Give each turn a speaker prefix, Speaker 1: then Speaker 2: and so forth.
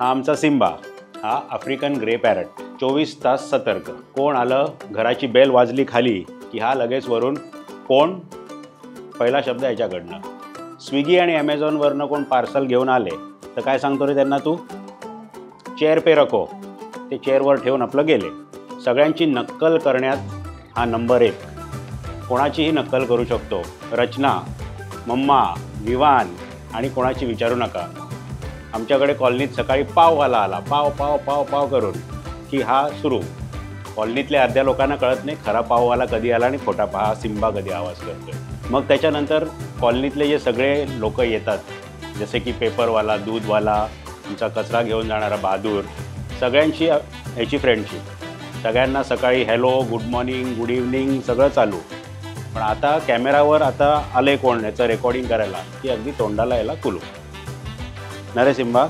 Speaker 1: हा आमचा सिम्बा, हा आफ्रिकन ग्रे पॅरट, 24 तास सतर्क. कोण आलं, घराची बेल वाजली खाली की हा लगेच वरून कोण, पहिला शब्द याच्याकडनं. स्विगी आणि ॲमेझॉनवरनं कोण पार्सल घेऊन आले तर काय सांगतो रे त्यांना तू, चेअर पे रखो. ते चेअरवर ठेवून आपलं गेले. सगळ्यांची नक्कल करण्यात हा नंबर 1. कोणाचीही नक्कल करू शकतो. रचना, मम्मा, विवान आणि कोणाची विचारू नका. आमच्याकडे कॉलनीत सकाळी पाववाला आला, पाव पाव पाव पाव करून की हा सुरू. कॉलनीतल्या अर्ध्या लोकांना कळत नाही खरा पाववाला कधी आला आणि खोटा हा सिम्बा कधी आवाज करतोय. मग त्याच्यानंतर कॉलनीतले जे सगळे लोक येतात, जसे की पेपरवाला, दूधवाला, तुमचा कचरा घेऊन जाणारा बहादूर, सगळ्यांशी ह्याची फ्रेंडशिप. सगळ्यांना सकाळी hello, good morning, good evening सगळं चालू. पण आता कॅमेरावर आता आले कोण याचं रेकॉर्डिंग करायला की अगदी तोंडाला याला कुलू. ना रे सिम्बा.